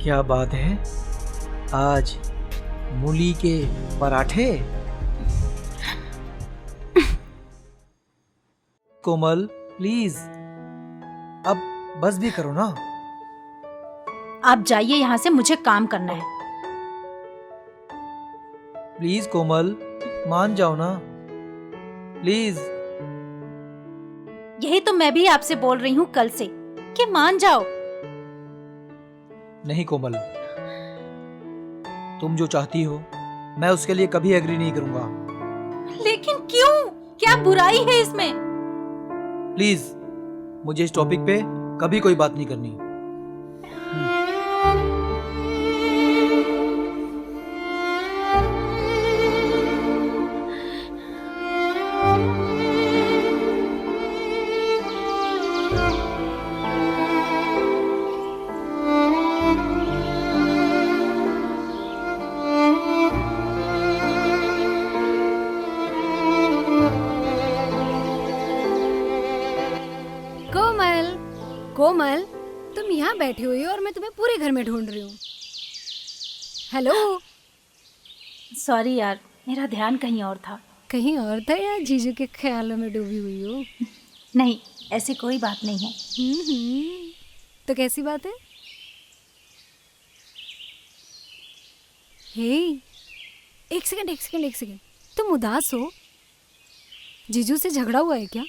क्या बात है, आज मूली के पराठे? कोमल प्लीज, अब बस भी करो ना। आप जाइए यहाँ से, मुझे काम करना है। प्लीज कोमल, मान जाओ ना प्लीज। यही तो मैं भी आपसे बोल रही हूँ कल से कि मान जाओ। नहीं कोमल, तुम जो चाहती हो मैं उसके लिए कभी एग्री नहीं करूंगा। लेकिन क्यों? क्या बुराई है इसमें? प्लीज, मुझे इस टॉपिक पे कभी कोई बात नहीं करनी। कोमल, कोमल, तुम यहाँ बैठी हुई हो और मैं तुम्हें पूरे घर में ढूंढ रही हूँ। हेलो। सॉरी यार, मेरा ध्यान कहीं और था। कहीं और था या जीजू के ख्यालों में डूबी हुई हो? नहीं, ऐसी कोई बात नहीं है। तो कैसी बात है? हे, एक सेकंड, तुम उदास हो? जीजू से झगड़ा हुआ है क्या?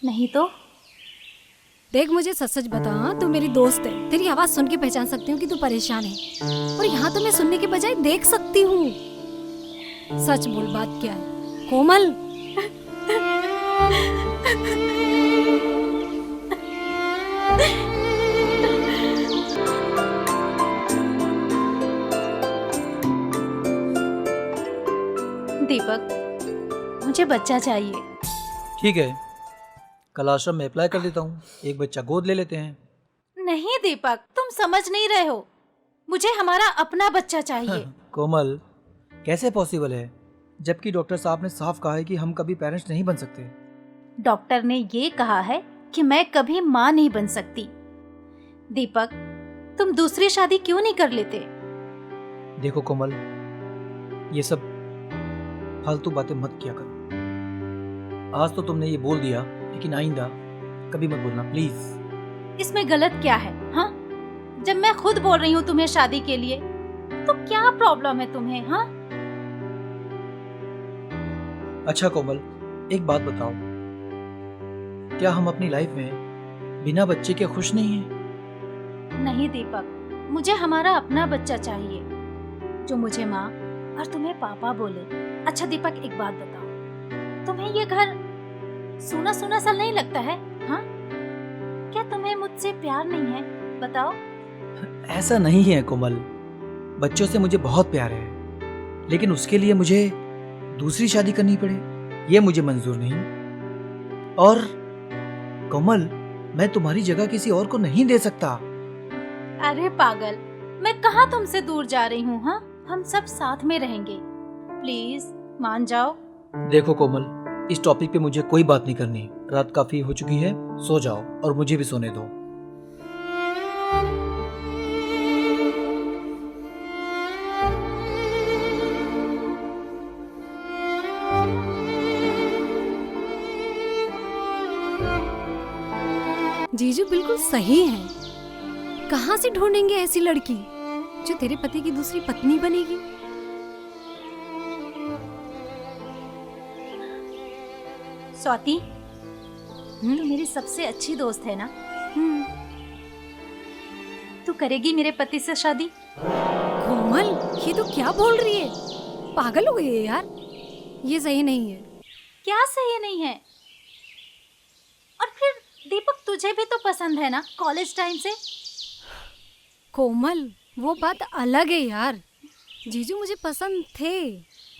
नहीं तो। देख, मुझे सच सच बता, हाँ? तू मेरी दोस्त है, तेरी आवाज सुन के पहचान सकती हूँ कि तू परेशान है, और यहाँ तो मैं सुनने के बजाय देख सकती हूँ। सच बोल, बात क्या है? कोमल। दीपक, मुझे बच्चा चाहिए। ठीक है, कल आश्रम में अप्लाई कर देता हूँ, एक बच्चा गोद ले लेते हैं। नहीं दीपक, तुम समझ नहीं रहे हो। मुझे हमारा अपना बच्चा चाहिए। कोमल, कैसे पॉसिबल है, जबकि डॉक्टर साहब ने साफ कहा है कि हम कभी पेरेंट्स नहीं बन सकते। डॉक्टर ने ये कहा है कि मैं कभी माँ नहीं बन सकती। दीपक, तुम दूसरी शादी क्यों नहीं कर लेते? देखो कोमल, ये सब फालतू बातें मत किया करो। आज तो तुमने ये बोल दिया, लेकिन आइंदा कभी मत बोलना प्लीज। इसमें गलत क्या है, हाँ? जब मैं खुद बोल रही हूँ तुम्हें शादी के लिए, तो क्या प्रॉब्लम है तुम्हें, हाँ? अच्छा कोमल, एक बात बताओ, क्या हम अपनी लाइफ में बिना बच्चे के खुश नहीं हैं? नहीं दीपक, मुझे हमारा अपना बच्चा चाहिए जो मुझे माँ और तुम्हें पापा बोले। अच्छा दीपक, एक बात बताओ, तुम्हें ये घर सूना सूना सा नहीं लगता है, हाँ? क्या तुम्हें मुझसे प्यार नहीं है? बताओ। ऐसा नहीं है कोमल, बच्चों से मुझे बहुत प्यार है, लेकिन उसके लिए मुझे दूसरी शादी करनी पड़े, ये मुझे मंजूर नहीं। और कोमल, मैं तुम्हारी जगह किसी और को नहीं दे सकता। अरे पागल, मैं कहाँ तुमसे दूर जा रही हूँ, हाँ? हम सब साथ में रहेंगे, प्लीज मान जाओ। देखो कोमल, इस टॉपिक पे मुझे कोई बात नहीं करनी। रात काफी हो चुकी है, सो जाओ और मुझे भी सोने दो। जीजू बिल्कुल सही है। कहाँ से ढूंढेंगे ऐसी लड़की जो तेरे पति की दूसरी पत्नी बनेगी? स्वाति, तू मेरी सबसे अच्छी दोस्त है ना? तू करेगी मेरे पति से शादी? कोमल, ये तो क्या बोल रही है? पागल हो गई है यार, ये सही नहीं है। क्या सही नहीं है? और फिर दीपक, तुझे भी तो पसंद है ना कॉलेज टाइम से? कोमल, वो बात अलग है यार। जीजू मुझे पसंद थे,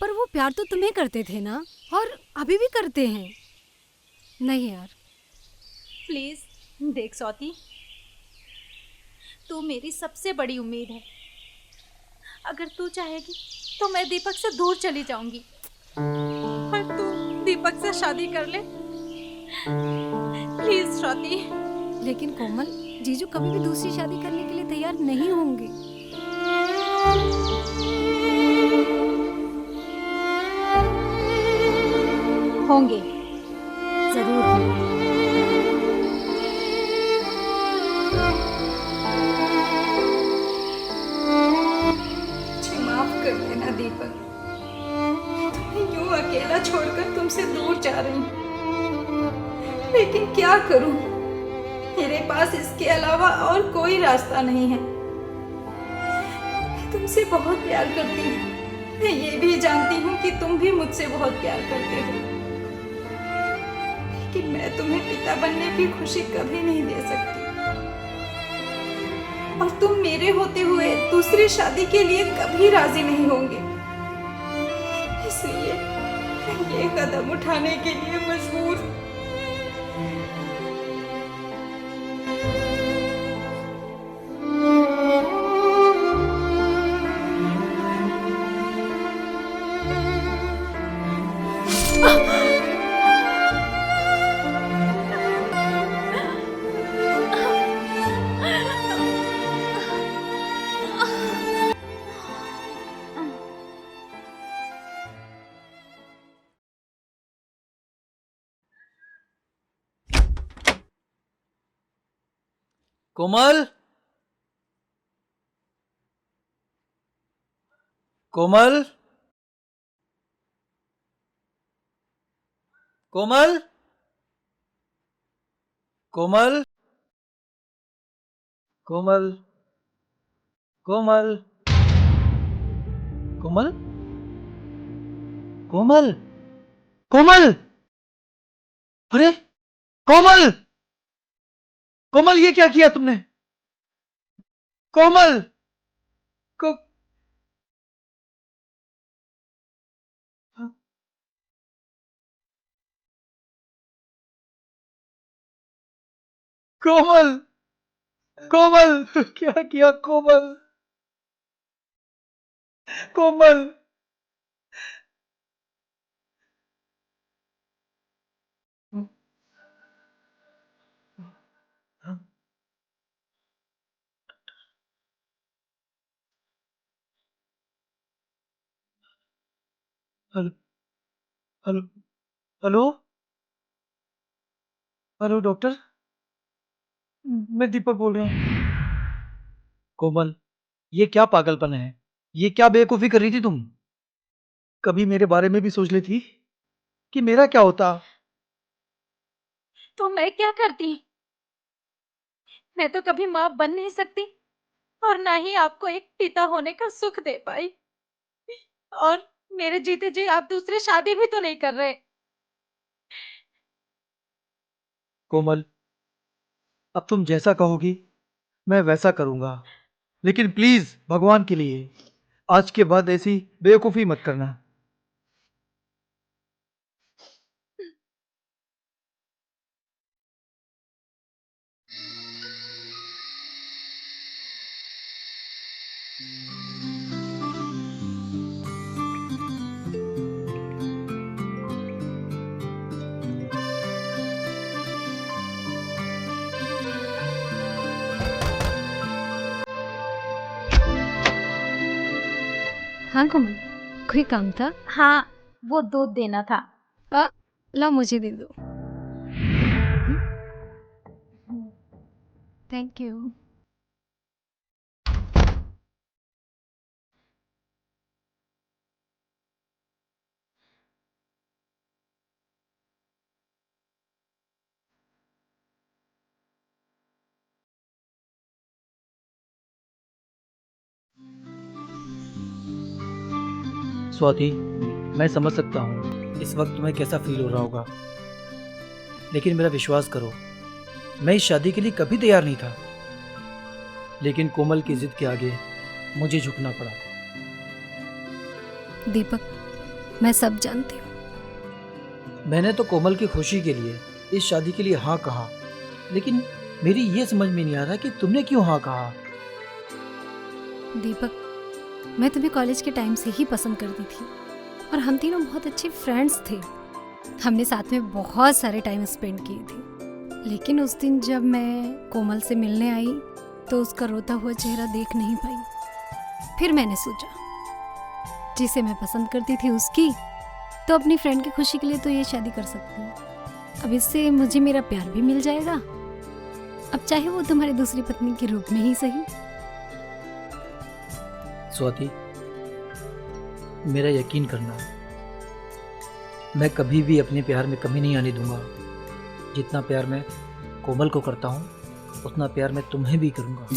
पर वो प्यार तो तुम्हें करते थे ना, और अभी भी करते हैं। नहीं यार, प्लीज देख स्वाति, तू मेरी सबसे बड़ी उम्मीद है। अगर तू चाहेगी तो मैं दीपक से दूर चली जाऊंगी, और तू दीपक से शादी कर ले, प्लीज स्वाति। लेकिन कोमल, जीजू कभी भी दूसरी शादी करने के लिए लिए तैयार नहीं होंगे। होंगे, जरूर होंगे। मुझे माफ कर देना दीपक, तुम्हें यूं अकेला छोड़कर तुमसे दूर जा रही हूँ, लेकिन क्या करूं, मेरे पास इसके अलावा और कोई रास्ता नहीं है। मैं तुमसे बहुत प्यार करती हूँ, मैं ये भी जानती हूँ कि तुम भी मुझसे बहुत प्यार करते हो, लेकिन मैं तुम्हें पिता बनने की खुशी कभी नहीं दे सकती, और तुम मेरे होते हुए दूसरी शादी के लिए कभी राजी नहीं होंगे। इसलिए मैं ये कदम उठाने के लिए मजबूर हूं। कोमल, कोमल, कोमल, कोमल, कोमल, कोमल, कोमल, कोमल, कोमल, अरे कोमल, कोमल, ये क्या किया तुमने? कोमल, को कोमल, कोमल, क्या किया Komal? Komal, hello, hello, hello, hello doctor, मैं दीपक बोल रहा हूँ। कोमल, ये क्या पागलपन है? ये क्या बेवकूफी कर रही थी तुम? कभी मेरे बारे में भी सोच लेती कि मेरा क्या होता। तो मैं क्या करती? मैं तो कभी माँ बन नहीं सकती, और ना ही आपको एक पिता होने का सुख दे पाई। और मेरे जीते जी आप दूसरी शादी भी तो नहीं कर रहे। कोमल, अब तुम जैसा कहोगी मैं वैसा करूंगा, लेकिन प्लीज भगवान के लिए आज के बाद ऐसी बेवकूफी मत करना। हाँ कोमल, कोई काम था? हाँ, वो दूध देना था। ला मुझे दे दो। Thank you. स्वाति, मैं समझ सकता हूँ इस वक्त तुम्हें कैसा फील हो रहा होगा, लेकिन मेरा विश्वास करो, मैं इस शादी के लिए कभी तैयार नहीं था, लेकिन कोमल की जिद के आगे मुझे झुकना पड़ा। दीपक, मैं सब जानती हूँ। मैंने तो कोमल की खुशी के लिए इस शादी के लिए हाँ कहा, लेकिन मेरी ये समझ में नहीं आ रहा कि तुमने क्यों हाँ कहा। दीपक, मैं तुम्हें कॉलेज के टाइम से ही पसंद करती थी, और हम तीनों बहुत अच्छे फ्रेंड्स थे। हमने साथ में बहुत सारे टाइम स्पेंड किए थे, लेकिन उस दिन जब मैं कोमल से मिलने आई तो उसका रोता हुआ चेहरा देख नहीं पाई। फिर मैंने सोचा, जिसे मैं पसंद करती थी उसकी, तो अपनी फ्रेंड की खुशी के लिए तो ये शादी कर सकती हूँ। अब इससे मुझे मेरा प्यार भी मिल जाएगा, अब चाहे वो तुम्हारी दूसरी पत्नी के रूप में ही सही। स्वाति, मेरा यकीन करना, मैं कभी भी अपने प्यार में कमी नहीं आने दूंगा। जितना प्यार मैं कोमल को करता हूँ, उतना प्यार मैं तुम्हें भी करूंगा।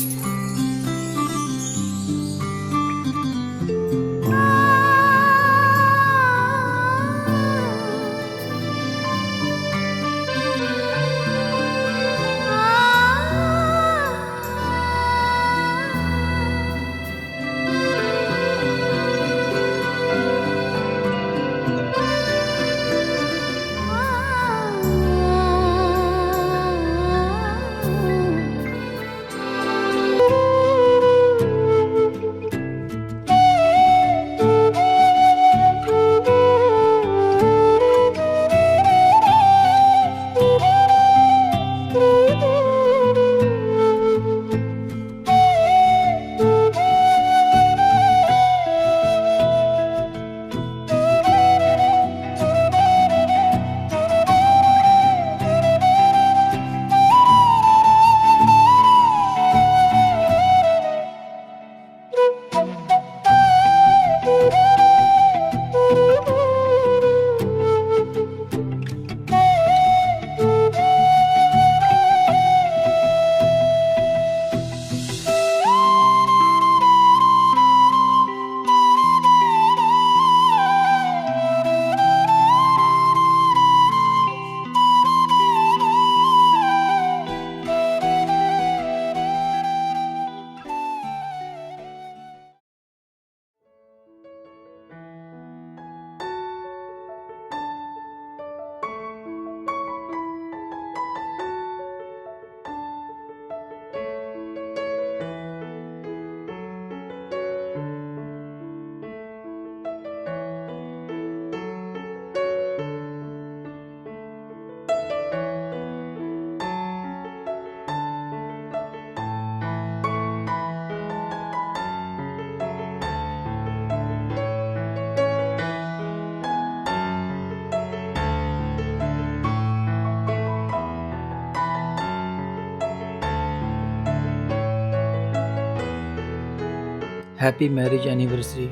Happy marriage anniversary.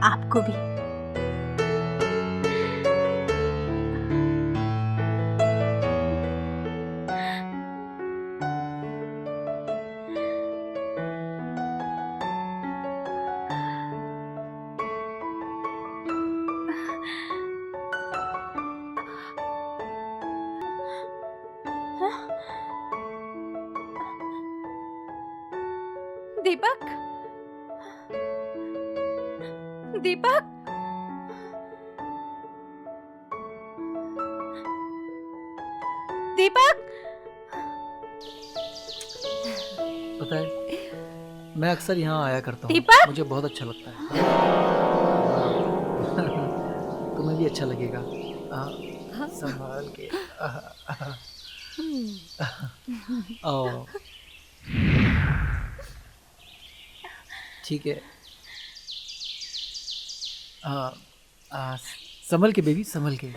आपको भी। दीपक, दीपक, दीपक। पता है, मैं अक्सर यहाँ आया करता हूँ, दीपक! मुझे बहुत अच्छा लगता है। तुम्हें भी अच्छा लगेगा। संभाल के। ओ, ठीक है। संभल के बेबी, संभल के।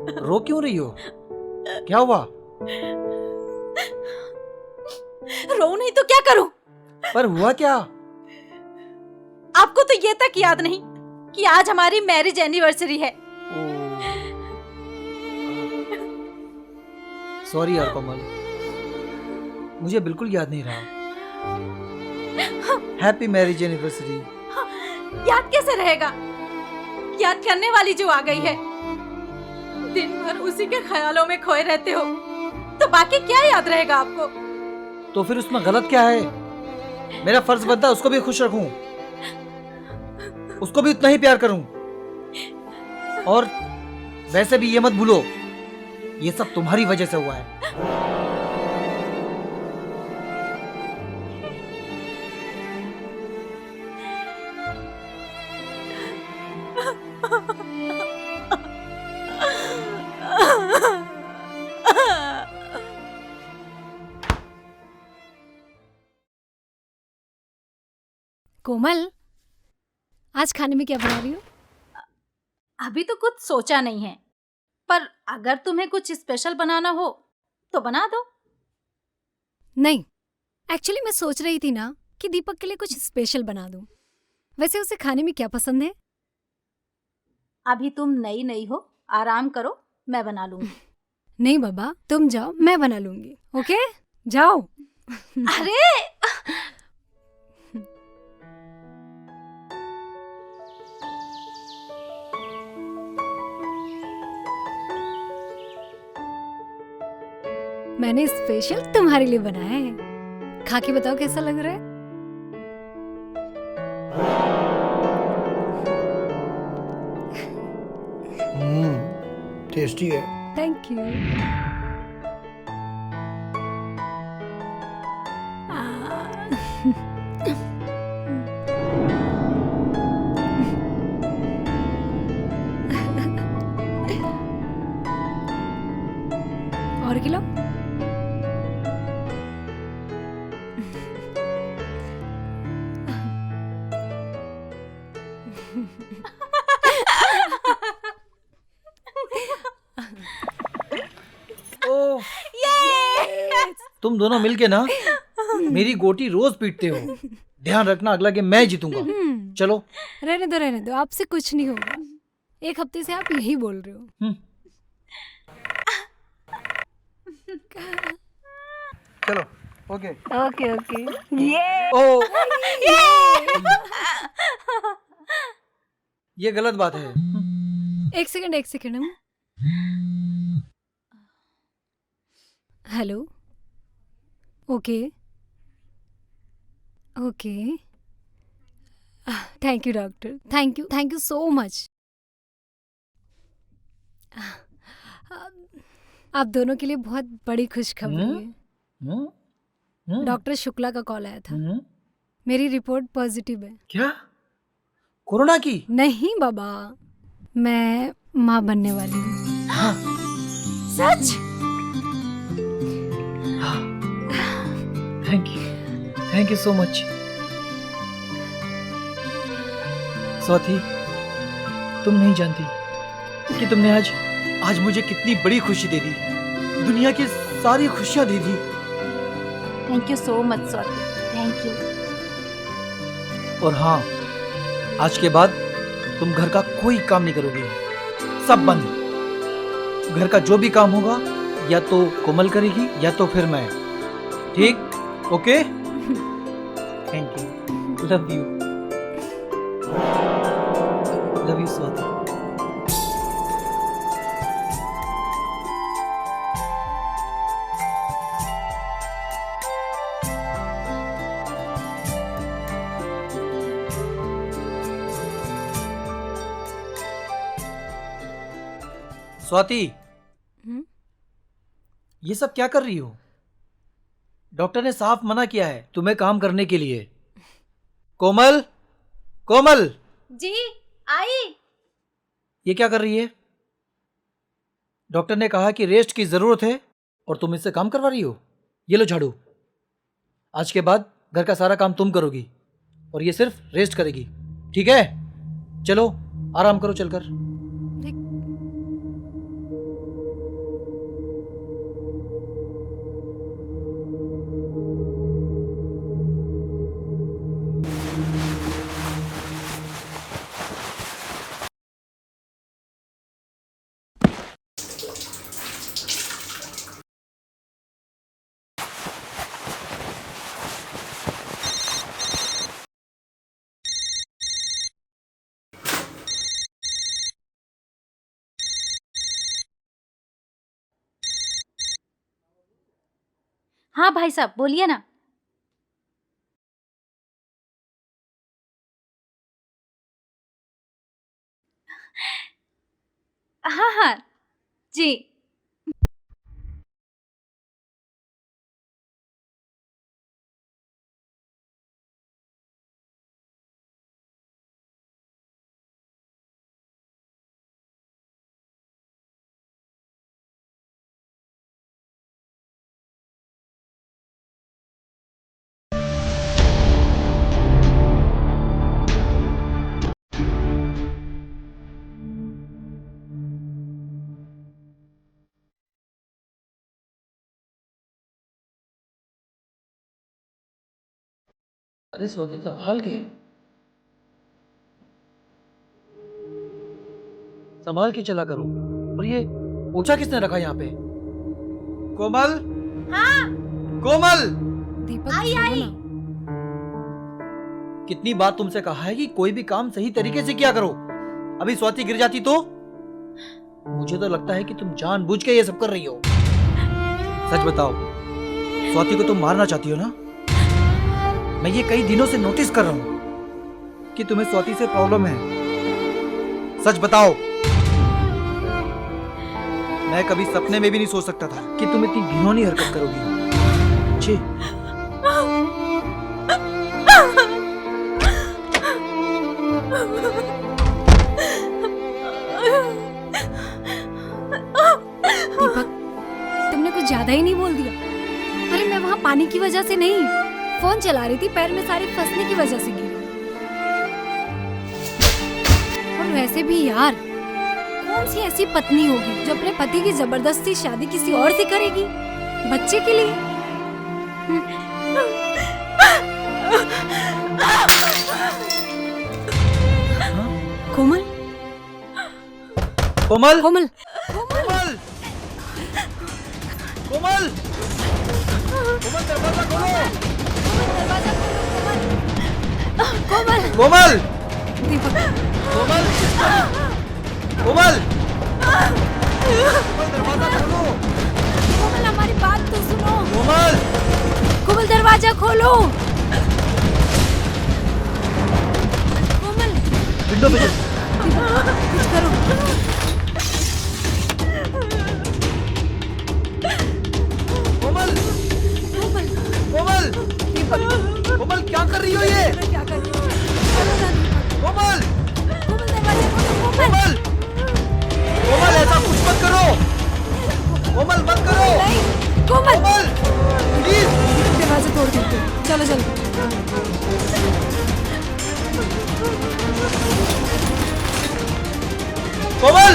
रो क्यों रही हो? क्या हुआ? रो नहीं तो क्या करूं? पर हुआ क्या? आपको तो ये तक याद नहीं कि आज हमारी मैरिज एनिवर्सरी है। सॉरी यार कोमल, मुझे बिल्कुल याद नहीं रहा। Happy marriage anniversary. याद कैसे रहेगा? याद करने वाली जो आ गई है, दिन भर उसी के ख्यालों में खोए रहते हो, तो बाकी क्या याद रहेगा आपको? तो फिर उसमें गलत क्या है? मेरा फर्ज बनता है उसको भी खुश रखूं, उसको भी उतना ही प्यार करूं। और वैसे भी ये मत भूलो, ये सब तुम्हारी वजह से हुआ है। कोमल, आज खाने में क्या बना रही हो? अभी तो कुछ सोचा नहीं है, पर अगर तुम्हें कुछ स्पेशल बनाना हो तो बना दो। नहीं, एक्चुअली मैं सोच रही थी ना कि दीपक के लिए कुछ स्पेशल बना दूं। वैसे उसे खाने में क्या पसंद है? अभी तुम नई नई हो, आराम करो, मैं बना लूंगी। नहीं बाबा, तुम जाओ, मैं बना लूंगी। ओके, जाओ। अरे मैंने स्पेशल तुम्हारे लिए बनाया है, खा के बताओ कैसा लग रहा है। टेस्टी है। Thank you. और खिलाओ। ओह, तुम दोनों मिलके ना मेरी गोटी रोज पीटते हो। ध्यान रखना, अगला गेम मैं जीतूंगा। चलो। रहने दो, आपसे कुछ नहीं होगा। एक हफ्ते से आप यही बोल रहे हो। चलो। Okay okay okay. ये ओ, ये गलत बात है। एक second. Hello. Okay. Thank you doctor, thank you so much. आप दोनों के लिए बहुत बड़ी खुशखबरी है। डॉक्टर शुक्ला का कॉल आया था। मेरी रिपोर्ट पॉजिटिव है। क्या? कोरोना की? नहीं बाबा, मैं माँ बनने वाली हूँ। हाँ। सच? Thank you so much Swati. तुम नहीं जानती कि तुमने आज मुझे कितनी बड़ी खुशी दे दी, दुनिया की सारी खुशियां दे दी। Thank you so much Swati, thank you. और हाँ, आज के बाद तुम घर का कोई काम नहीं करोगे, सब बंद। घर का जो भी काम होगा या तो कोमल करेगी या तो फिर मैं। ठीक? Okay? Thank you, love you Swati. Swati, ये सब क्या कर रही हो? डॉक्टर ने साफ मना किया है तुम्हें काम करने के लिए। कोमल, कोमल जी आई। ये क्या कर रही है? डॉक्टर ने कहा कि रेस्ट की जरूरत है और तुम इससे काम करवा रही हो। ये लो झाड़ू। आज के बाद घर का सारा काम तुम करोगी और ये सिर्फ रेस्ट करेगी, ठीक है? चलो आराम करो चलकर। हाँ भाई साहब बोलिए ना। हाँ हाँ जी। अरे स्वाति संभाल के, संभाल के चला करो। और ये पोछा किसने रखा यहाँ पे? कोमल, हाँ कोमल, दीपक आई, छोड़ो आई। ना। कितनी बार तुमसे कहा है कि कोई भी काम सही तरीके से किया करो। अभी स्वाति गिर जाती तो? मुझे तो लगता है कि तुम जानबूझ के ये सब कर रही हो। सच बताओ, स्वाति को तुम मारना चाहती हो ना? मैं ये कई दिनों से नोटिस कर रहा हूं कि तुम्हें स्वाति से प्रॉब्लम है। सच बताओ। मैं कभी सपने में भी नहीं सोच सकता था कि तुम इतनी घिनौनी हरकत करोगी। छी। दीपक, तुमने कुछ ज्यादा ही नहीं बोल दिया। अरे मैं वहाँ पानी की वजह से नहीं, फोन चला रही थी, पैर में सारे फंसने की वजह से गिरी। और वैसे भी यार, कौन सी ऐसी पत्नी होगी जो अपने पति की जबरदस्ती शादी किसी और से करेगी, बच्चे के लिए? कोमल, कोमल, कोमल, कोमल, कोमल, कोमल दरवाजा खोलो। कोमल, कोमल, दीपक, कोमल, कोमल, कोमल दरवाजा खोलो। कोमल हमारी बात तो सुनो। कोमल, कोमल दरवाजा खोलो। कोमल, विंडो पे चल। कुछ करो। कोमल, कोमल, कोमल, दीपक, कोमल क्या कर रही हो ये? क्या कर रही हो? चलो ना दीपक। कोमल, कोमल दरवाजा खोलो। कोमल, कोमल, कोमल ऐसा कुछ मत करो। कोमल मत करो। नहीं, कोमल, कोमल, प्लीज। दरवाजा तोड़ देते हैं। चलो चलो। कोमल,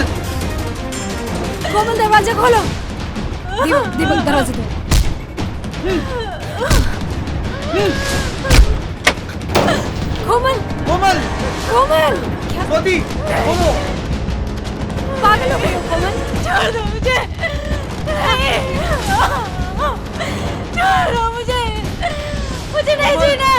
कोमल दरवाजा खोलो। दीपक, दीपक दरवाजा तोड़। कोमल, कोमल, कोमल, क्या स्वाति, खोलो। पागल हो गई हो कोमल? छोड़ दो मुझे। नहीं, छोड़ दो मुझे। मुझे नहीं जीना।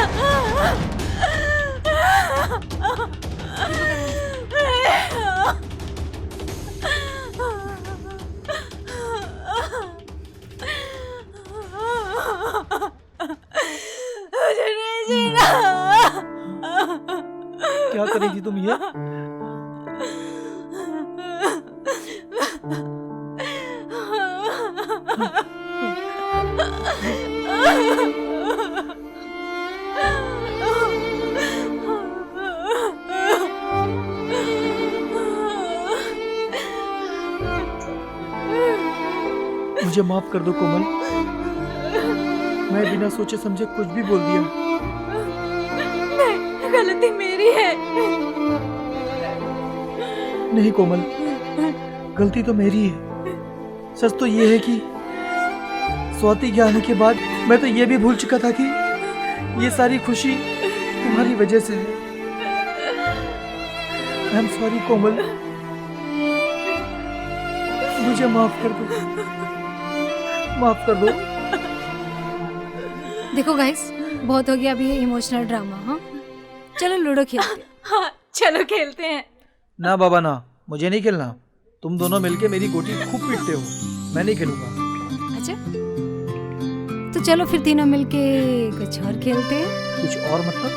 मुझे नहीं जीना। क्या करेगी तुम ये? मुझे माफ कर दो कोमल, मैं बिना सोचे समझे कुछ भी बोल दिया। नहीं, गलती मेरी है। नहीं कोमल, गलती तो मेरी है। सच तो ये है कि स्वाति के आने के बाद मैं तो ये भी भूल चुका था कि ये सारी खुशी तुम्हारी वजह से है। आई एम सॉरी कोमल, मुझे माफ कर दो, माफ कर दो। देखो गाइस, बहुत हो गया अभी ये इमोशनल ड्रामा। हाँ, चलो लूडो खेलते हैं। हाँ चलो खेलते हैं। ना बाबा ना, मुझे नहीं खेलना। तुम दोनों मिलके मेरी गोटी खूब पीटते हो, मैं नहीं खेलूंगा। अच्छा, तो चलो फिर तीनों मिलके कुछ और खेलते हैं। कुछ और मतलब?